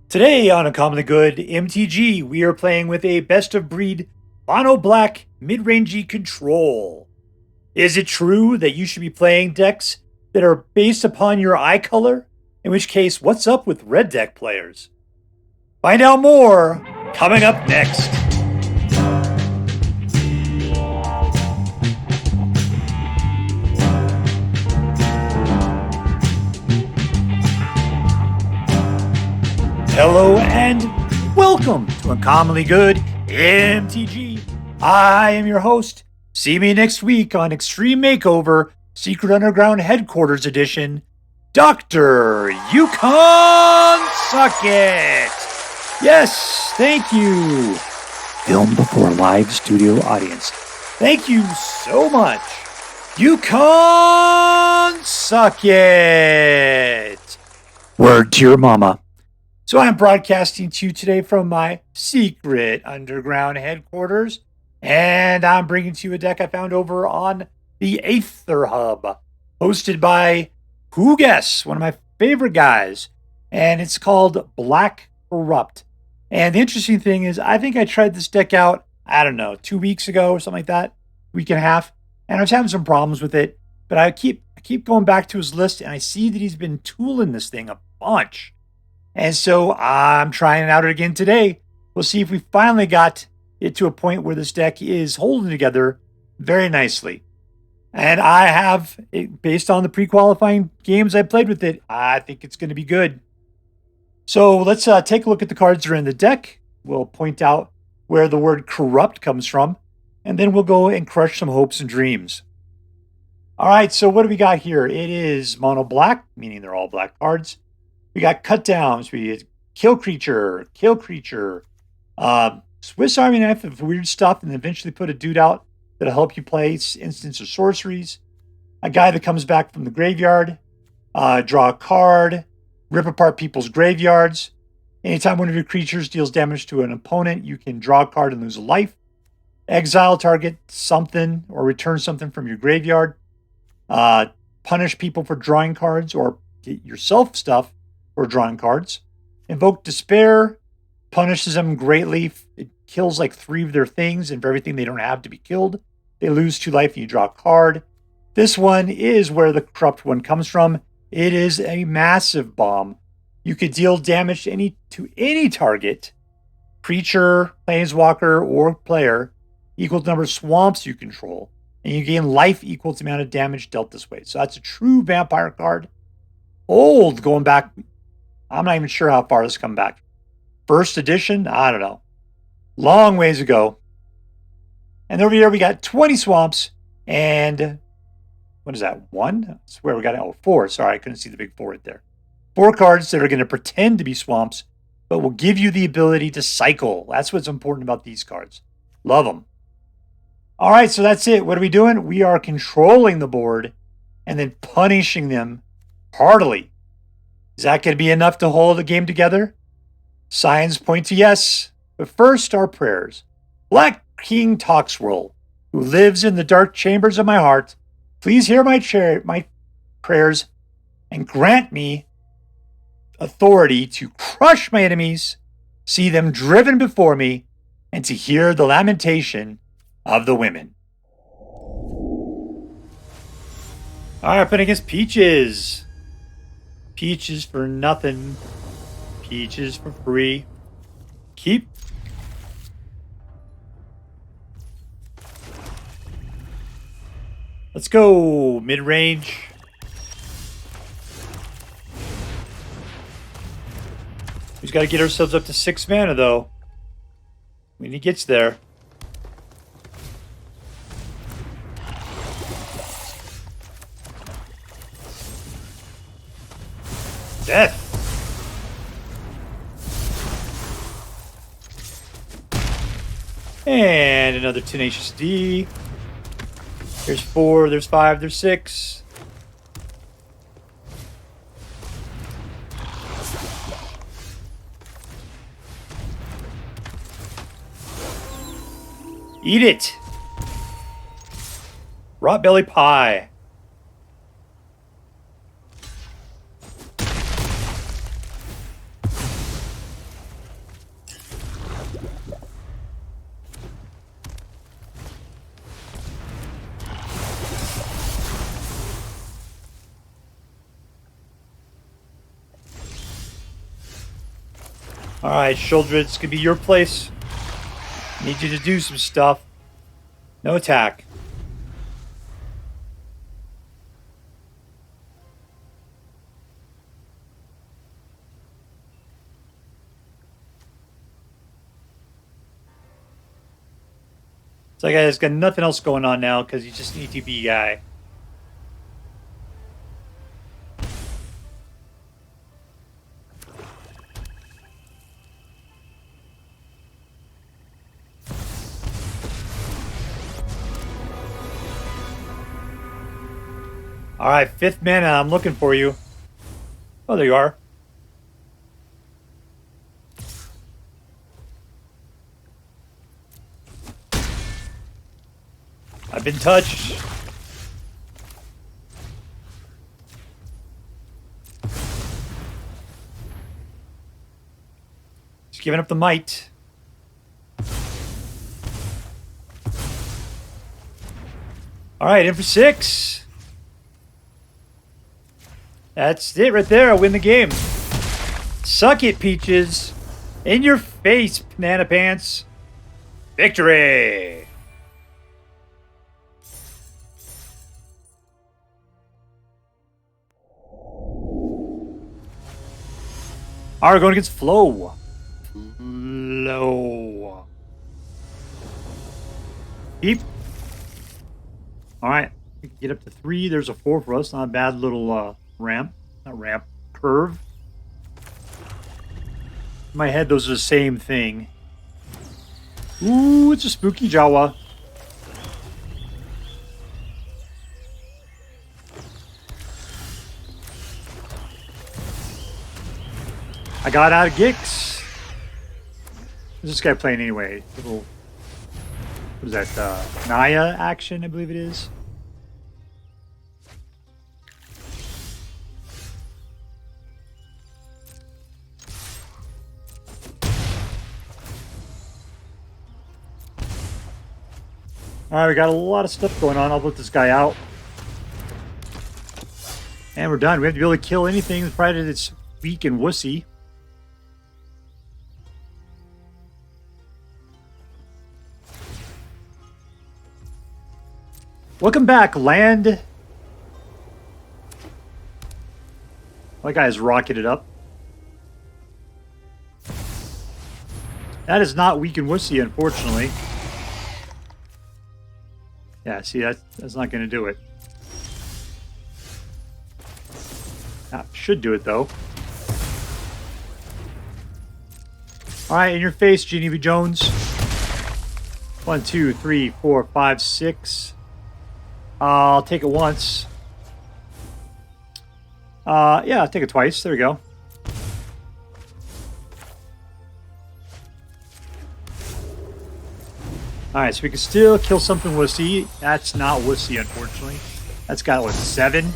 Today on Uncommonly Good MTG, we are playing with a best-of-breed mono-black mid-rangey control. Is it true that you should be playing decks that are based upon your eye color? In which case, what's up with red deck players? Find out more coming up next. Hello and welcome to Uncommonly Good MTG. I am your host. See me next week on Extreme Makeover Secret Underground Headquarters Edition, Dr. Yukon Suckit. Yes, thank you. Film before live studio audience. Thank you so much. Yukon Suckit. Word to your mama. So I'm broadcasting to you today from my secret underground headquarters, and I'm bringing to you a deck I found over on the Aether Hub, hosted by whoguess, one of my favorite guys, and it's called Black Corrupt. And the interesting thing is, I think I tried this deck out, 2 weeks ago or something like that, week and a half, and I was having some problems with it, but I keep going back to his list, and I see that he's been tooling this thing a bunch. And so I'm trying it out again today. We'll see if we finally got it to a point where this deck is holding together very nicely. And I have, based on the pre-qualifying games I played with it, I think it's going to be good. So let's take a look at the cards that are in the deck. We'll point out where the word corrupt comes from. And then we'll go and crush some hopes and dreams. All right, so what do we got here? It is mono black, meaning they're all black cards. We got cut downs. We had kill creature, Swiss Army knife of weird stuff, and then eventually put a dude out that'll help you play instants or sorceries. A guy that comes back from the graveyard, draw a card, rip apart people's graveyards. Anytime one of your creatures deals damage to an opponent, you can draw a card and lose a life. Exile target something or return something from your graveyard. Punish people for drawing cards or get yourself stuff for drawing cards. Invoke Despair punishes them greatly. It kills like 3 of their things, and for everything they don't have to be killed, they lose 2 life and you draw a card. This one is where the corrupt one comes from. It is a massive bomb. You could deal damage to any target, creature, planeswalker, or player, equal to the number of swamps you control, and you gain life equal to the amount of damage dealt this way. So that's a true vampire card. Old, going back, I'm not even sure how far this come back. First edition? I don't know. Long ways ago. And over here we got 20 swamps and what is that? 1? I swear we got 4. Sorry, I couldn't see the big 4 right there. 4 cards that are going to pretend to be swamps, but will give you the ability to cycle. That's what's important about these cards. Love them. All right, so that's it. What are we doing? We are controlling the board and then punishing them heartily. Is that going to be enough to hold the game together? Signs point to yes. But first, our prayers. Black King Toxwirl, who lives in the dark chambers of my heart, please hear my prayers and grant me authority to crush my enemies, see them driven before me, and to hear the lamentation of the women. All right, up against Peaches. Peaches for nothing. Peaches for free. Keep. Let's go mid-range. We've got to get ourselves up to 6 mana, though. When he gets there. Death. And another Tenacious D. There's 4, there's 5, there's 6. Eat it. Rot belly pie. Alright, Sheoldred, it's gonna be your place. Need you to do some stuff. No attack. So, guys, got nothing else going on now because you just need to be guy. All right, 5th mana. I'm looking for you. Oh, there you are. I've been touched. Just giving up the might. All right, in for 6. That's it right there. I win the game. Suck it, Peaches. In your face, Banana Pants. Victory! All right, going against Flo. Flo. Keep. All right, we can get up to 3. There's a 4 for us. Not a bad little ramp. Not ramp. Curve. In my head, those are the same thing. Ooh, it's a spooky Jawa. I got out of Gix. What's this guy playing anyway? Little, what is that? Naya action, I believe it is. Alright, we got a lot of stuff going on. I'll put this guy out. And we're done. We have to be able to kill anything provided it's weak and wussy. Welcome back, land. That guy has rocketed up. That is not weak and wussy, unfortunately. Yeah, see, that's not going to do it. That should do it, though. All right, in your face, Jeannie B. Jones. 1, 2, 3, 4, 5, 6. I'll take it once. Yeah, I'll take it twice. There we go. Alright, so we can still kill something wussy. That's not wussy, unfortunately. That's got, what, 7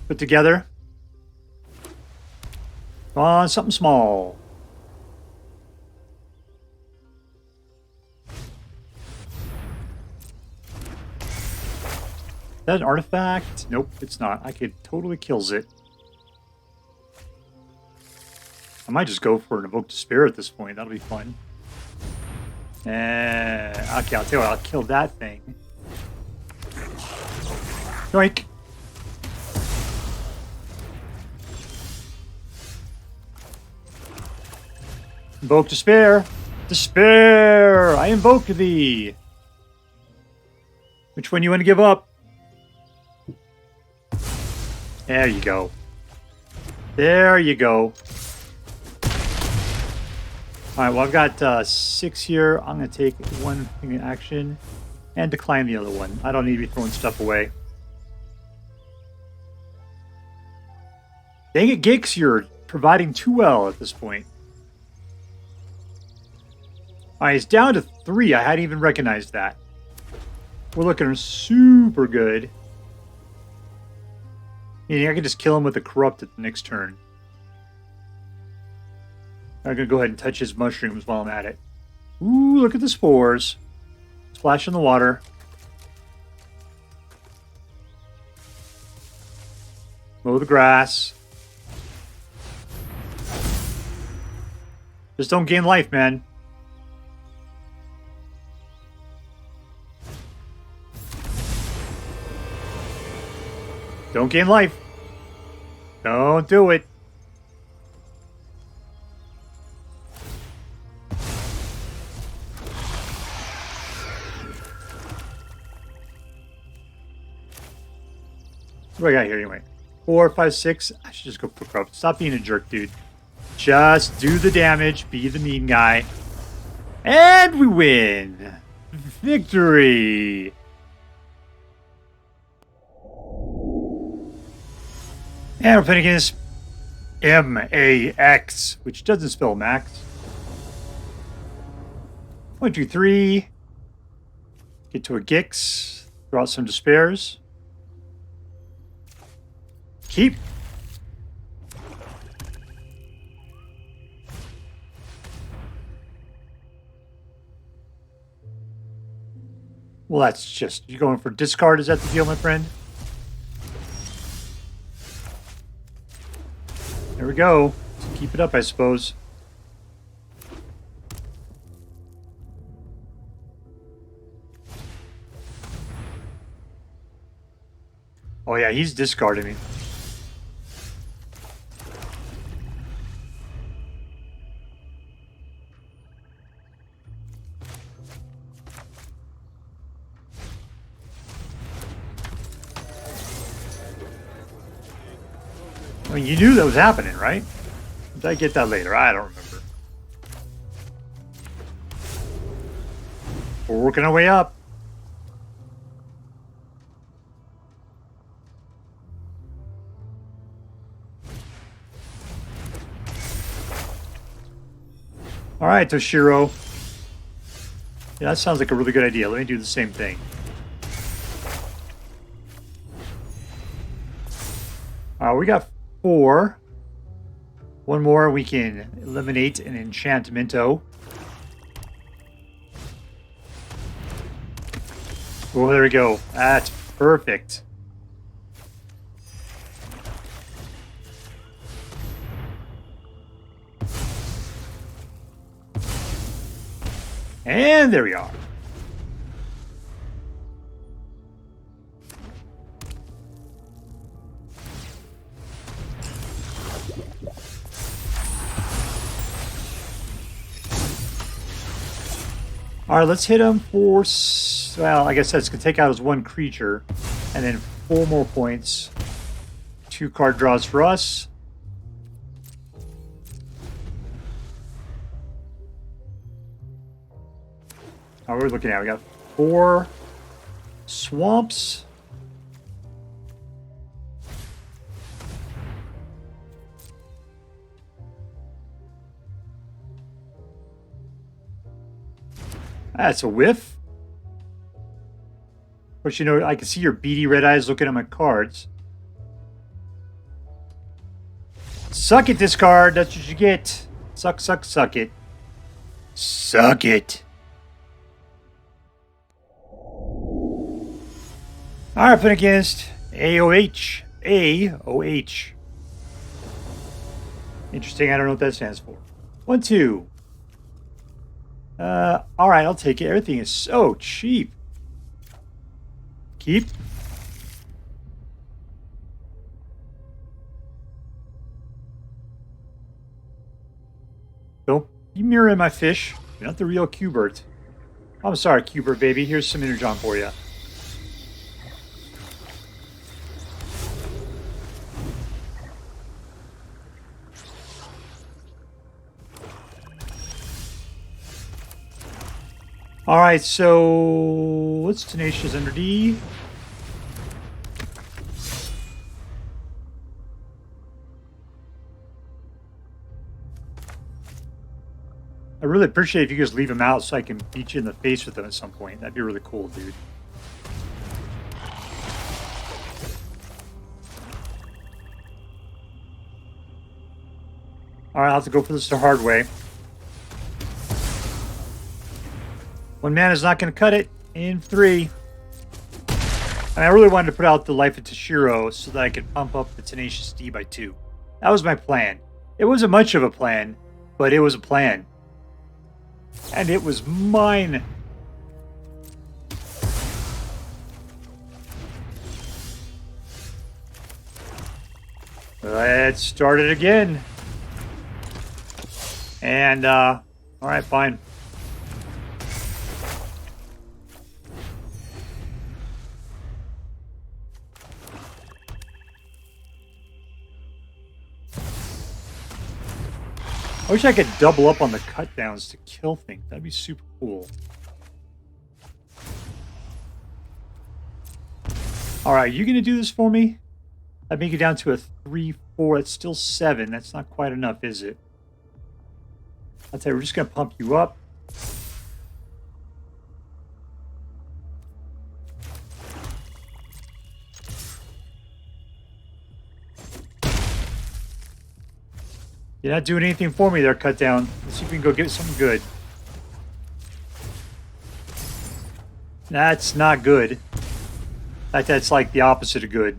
put together. Come on, something small. Is that an artifact? Nope, it's not. I could totally kills it. I might just go for an Invoke Despair at this point. That'll be fun. Okay, I'll tell you what, I'll kill that thing. Yoink! Invoke Despair! Despair! I invoke thee! Which one you want to give up? There you go. There you go. Alright, well, I've got 6 here. I'm going to take one thing in action and decline the other one. I don't need to be throwing stuff away. Dang it, Gix, you're providing too well at this point. Alright, it's down to 3. I hadn't even recognized that. We're looking super good. Meaning I can just kill him with a corrupt at the next turn. I'm going to go ahead and touch his mushrooms while I'm at it. Ooh, look at the spores. Splash in the water. Mow the grass. Just don't gain life, man. Don't gain life. Don't do it. What do I got here anyway? 4, 5, 6. I should just go pick up. Stop being a jerk, dude. Just do the damage. Be the mean guy. And we win. Victory. And we're playing against M.A.X, which doesn't spell Max. 1, 2, 3. Get to a Gix. Throw out some Despairs. Keep. Well, that's just... You going for discard? Is that the deal, my friend? There we go. So keep it up, I suppose. Oh, yeah, he's discarding me. I mean, you knew that was happening, right? Did I get that later? I don't remember. We're working our way up. All right, Toshiro. Yeah, that sounds like a really good idea. Let me do the same thing. We got 4. One more, we can eliminate an enchantmento. Oh, there we go. That's perfect. And there we are. All right, let's hit him for... Well, I guess that's going to take out his 1 creature. And then 4 more points. 2 card draws for us. How are we looking at? We got 4 swamps. That's a whiff. Of course, you know, I can see your beady red eyes looking at my cards. Suck it, discard. That's what you get. Suck, suck, suck it. Suck it. All right, playing against AOH. AOH. Interesting. I don't know what that stands for. 1, 2. All right, I'll take it. Everything is so cheap. Keep. Don't be mirroring my fish. You're not the real Cubert. I'm sorry, Cubert, baby. Here's some Energon for you. All right, so what's Tenacious under D? I really appreciate if you guys leave him out so I can beat you in the face with them at some point. That'd be really cool, dude. All right, I'll have to go for this the hard way. 1 mana is not going to cut it in 3. And I really wanted to put out the Life of Toshiro so that I could pump up the Tenacious D by 2. That was my plan. It wasn't much of a plan, But it was a plan. And it was mine. Let's start it again. And, all right, fine. I wish I could double up on the cut downs to kill things. That'd be super cool. All right, you going to do this for me? I'd make it down to a 3-4. It's still 7. That's not quite enough, is it? I'll tell you, we're just going to pump you up. You're not doing anything for me there, cut down. Let's see if we can go get something good. That's not good. In fact, that's like the opposite of good.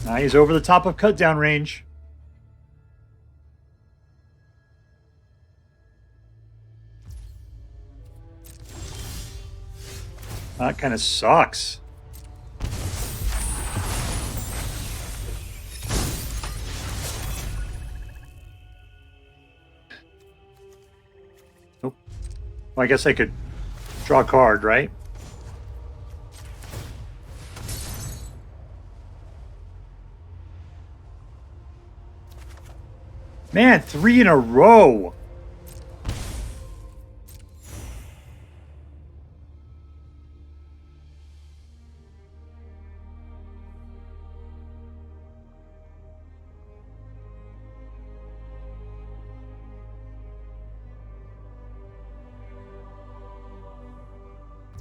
Now he's over the top of cut down range. That kind of sucks. Nope. Well, I guess I could draw a card, right? Man, 3 in a row.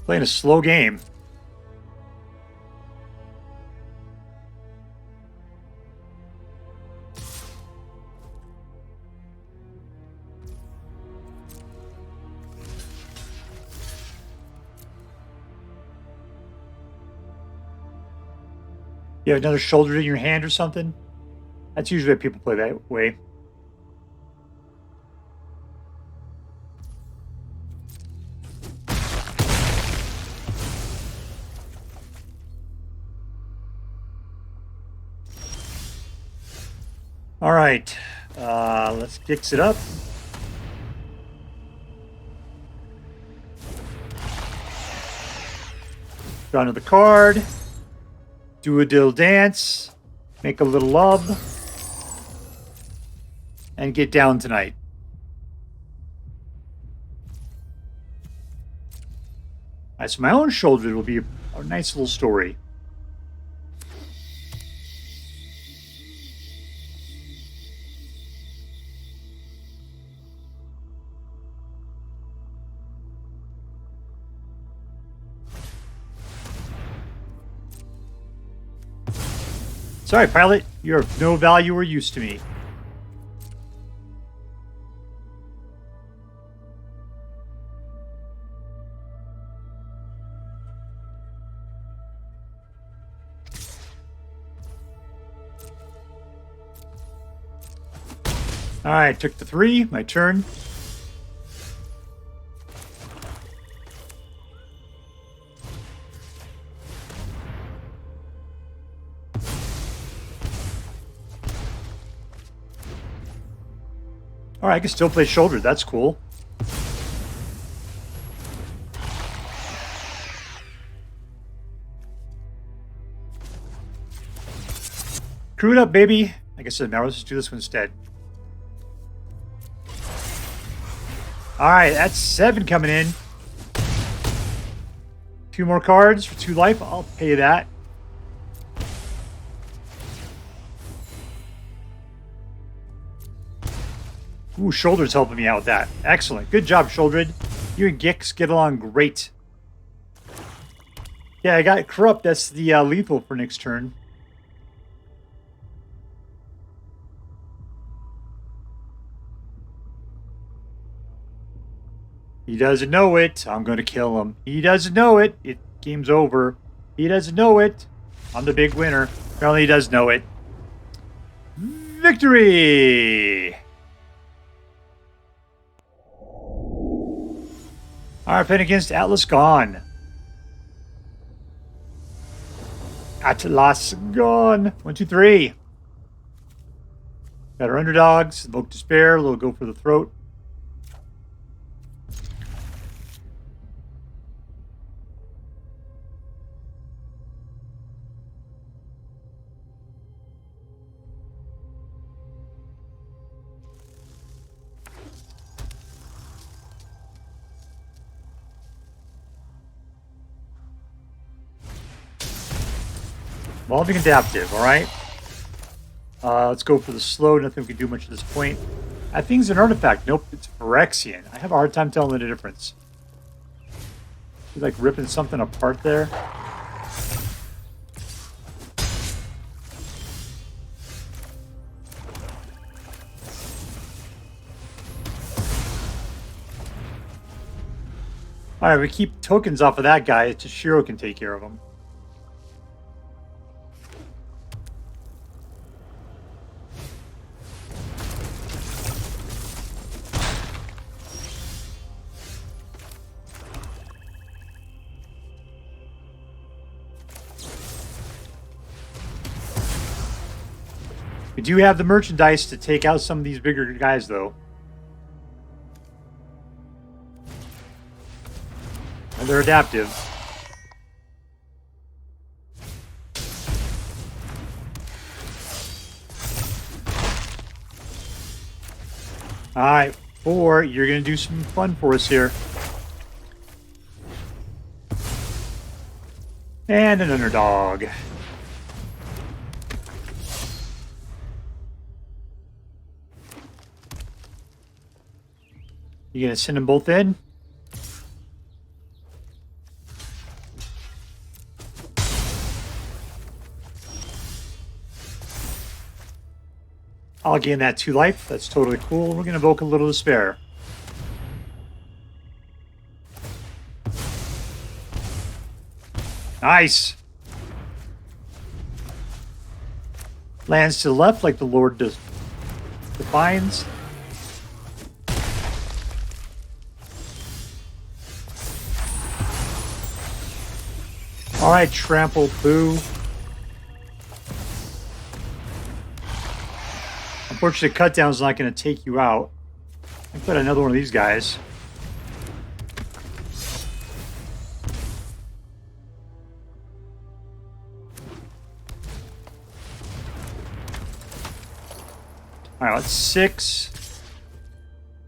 Playing a slow game. You have another Sheoldred in your hand or something? That's usually what people play that way. All right, let's fix it up. Draw another card. Do a dill dance. Make a little love. And get down tonight. All right, so my own Sheoldred will be a nice little story. Sorry, pilot. You're of no value or use to me. All right, took the 3. My turn. All right, I can still play Sheoldred. That's cool. Crew it up, baby. Like I said, now let's just do this one instead. All right, that's 7 coming in. 2 more cards for 2 life. I'll pay that. Ooh, Sheoldred's helping me out with that. Excellent. Good job, Sheoldred. You and Gix get along great. Yeah, I got Corrupt. That's the lethal for next turn. He doesn't know it. I'm going to kill him. He doesn't know it. Game's over. He doesn't know it. I'm the big winner. Apparently he does know it. Victory! Alright, playing against Atlas Gone. Atlas Gone. 1, 2, 3. Got our underdogs. Invoke Despair. A little go for the throat. Evolving Adaptive, alright. Let's go for the slow. Nothing we can do much at this point. I think it's an artifact. Nope, it's Phyrexian. I have a hard time telling the difference. He's like ripping something apart there. Alright, we keep tokens off of that guy. Toshiro can take care of him. We do have the merchandise to take out some of these bigger guys, though. And they're adaptive. Alright, 4. You're going to do some fun for us here. And an underdog. You gonna send them both in? I'll gain that 2 life. That's totally cool. We're gonna evoke a little despair. Nice. Lands to the left like the Lord defines. Alright, trample boo. Unfortunately, cutdown's not going to take you out. I put another one of these guys. Alright, that's 6.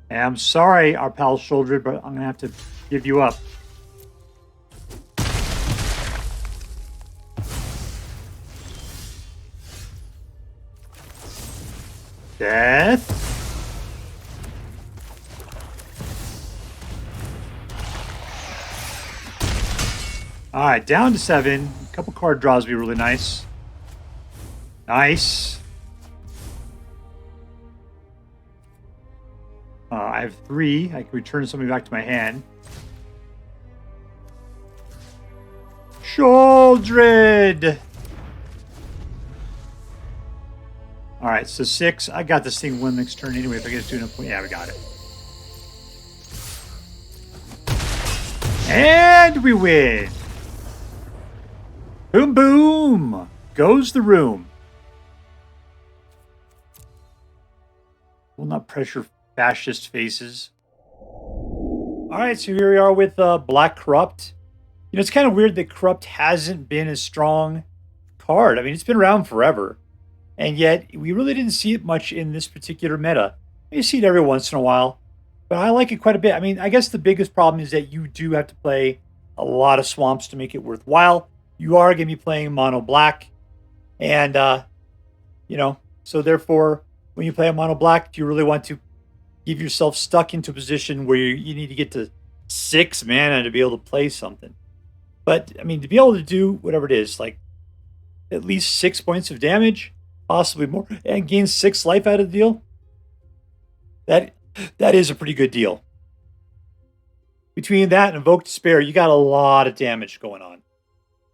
And I'm sorry, our pal Sheoldred, but I'm going to have to give you up. Death. Alright, down to 7. A couple card draws would be really nice. Nice. I have 3. I can return something back to my hand. Sheoldred! Alright, so 6. I got this thing win next turn anyway if I get to enough point. Yeah, we got it. And we win! Boom, boom! Goes the room. Will not pressure fascist faces. Alright, so here we are with Black Corrupt. You know, it's kind of weird that Corrupt hasn't been a strong card. I mean, it's been around forever. And yet, we really didn't see it much in this particular meta. You see it every once in a while, but I like it quite a bit. I mean, I guess the biggest problem is that you do have to play a lot of swamps to make it worthwhile. You are going to be playing mono black, and, you know, so therefore, when you play a mono black, do you really want to give yourself stuck into a position where you need to get to 6 mana to be able to play something? But, I mean, to be able to do whatever it is, like at least 6 points of damage, possibly more, and gain 6 life out of the deal, that is a pretty good deal. Between that and Invoke Despair, you got a lot of damage going on.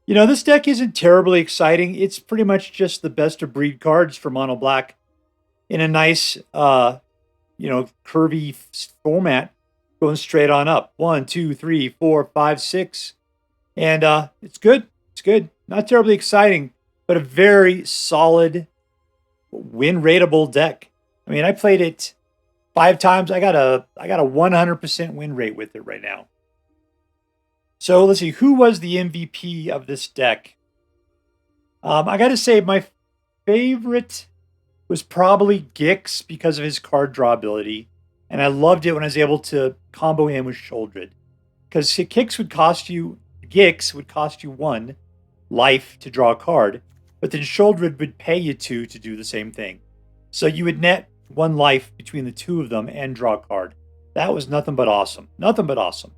This deck isn't terribly exciting. It's pretty much just the best of breed cards for mono black in a nice, curvy format going straight on up. 1, 2, 3, 4, 5, 6. And it's good. It's good. Not terribly exciting, but a very solid win rateable deck. I mean, I played it 5 times. I got a 100% win rate with it right now. So let's see, who was the MVP of this deck? I got to say, my favorite was probably Gix because of his card draw ability. And I loved it when I was able to combo him with Sheoldred. Because Gix would cost you 1 life to draw a card, but then Sheoldred would pay you 2 to do the same thing. So you would net 1 life between the 2 of them and draw a card. That was nothing but awesome. Nothing but awesome.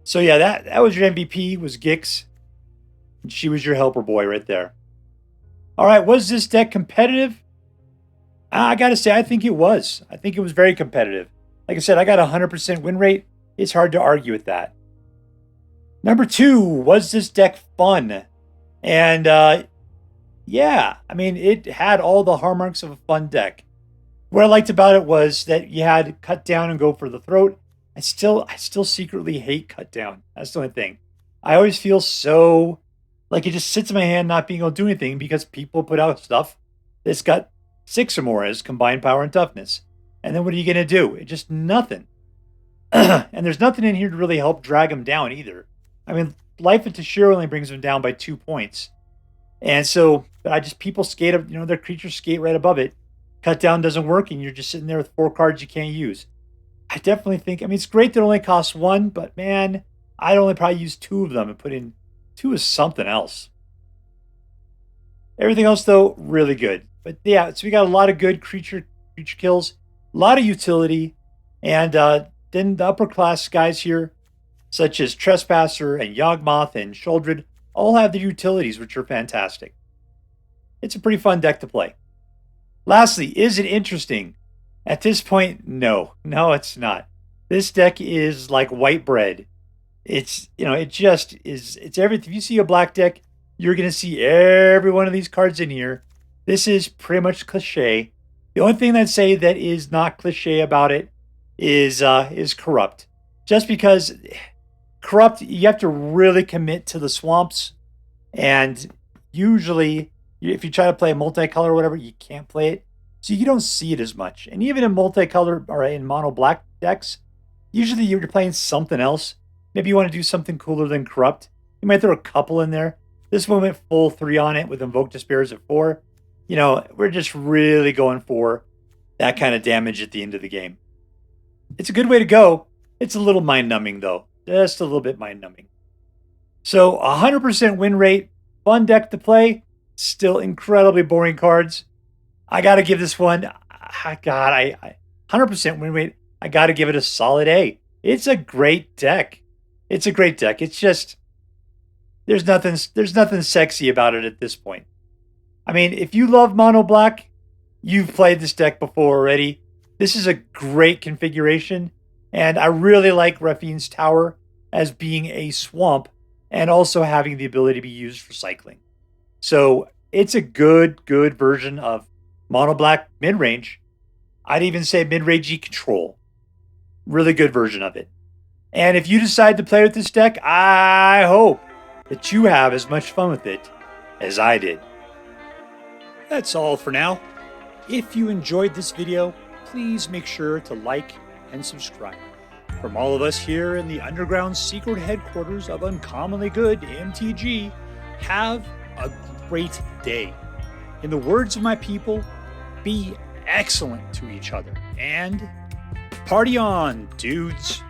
So yeah, that was your MVP, was Gix. And she was your helper boy right there. All right, was this deck competitive? I got to say, I think it was. I think it was very competitive. Like I said, I got a 100% win rate. It's hard to argue with that. Number 2, was this deck fun? And yeah, I mean, it had all the hallmarks of a fun deck. What I liked about it was that you had cut down and go for the throat. I still secretly hate cut down. That's the only thing. I always feel so like it just sits in my hand not being able to do anything because people put out stuff that's got 6 or more as combined power and toughness. And then what are you going to do? It's just nothing. And there's nothing in here to really help drag them down either. I mean, life of Toshiro only brings them down by 2 points. And so, people skate up, their creatures skate right above it. Cut down doesn't work, and you're just sitting there with 4 cards you can't use. I definitely think, it's great that it only costs 1, but man, I'd only probably use 2 of them and put in 2 as something else. Everything else, though, really good. But yeah, so we got a lot of good creature kills, a lot of utility, and then the upper class guys here, such as Trespasser and Yawgmoth and Sheoldred, all have their utilities, which are fantastic. It's a pretty fun deck to play. Lastly, is it interesting? At this point, no, it's not. This deck is like white bread. It's, it just is, it's everything. If you see a black deck, you're going to see every one of these cards in here. This is pretty much cliche. The only thing I'd say that is not cliche about it is corrupt. Just because corrupt, you have to really commit to the swamps. And usually, if you try to play a multicolor or whatever, you can't play it. So you don't see it as much. And even in multicolor or in mono black decks, usually you're playing something else. Maybe you want to do something cooler than corrupt. You might throw a couple in there. This one went full 3 on it with Invoke Despair at 4. We're just really going for that kind of damage at the end of the game. It's a good way to go. It's a little mind-numbing, though. Just a little bit mind-numbing. So, 100% win rate. Fun deck to play. Still incredibly boring cards. I got to give this one, 100% win rate. I got to give it a solid A. It's a great deck. It's a great deck. It's just, there's nothing sexy about it at this point. I mean, if you love mono black, you've played this deck before already. This is a great configuration, and I really like Raffine's Tower as being a swamp and also having the ability to be used for cycling. So it's a good version of mono black mid-range. I'd even say mid-rangey control. Really good version of it. And if you decide to play with this deck, I hope that you have as much fun with it as I did. That's all for now. If you enjoyed this video, please make sure to like and subscribe. From all of us here in the underground secret headquarters of Uncommonly Good MTG, have a great day. In the words of my people, be excellent to each other. And party on, dudes.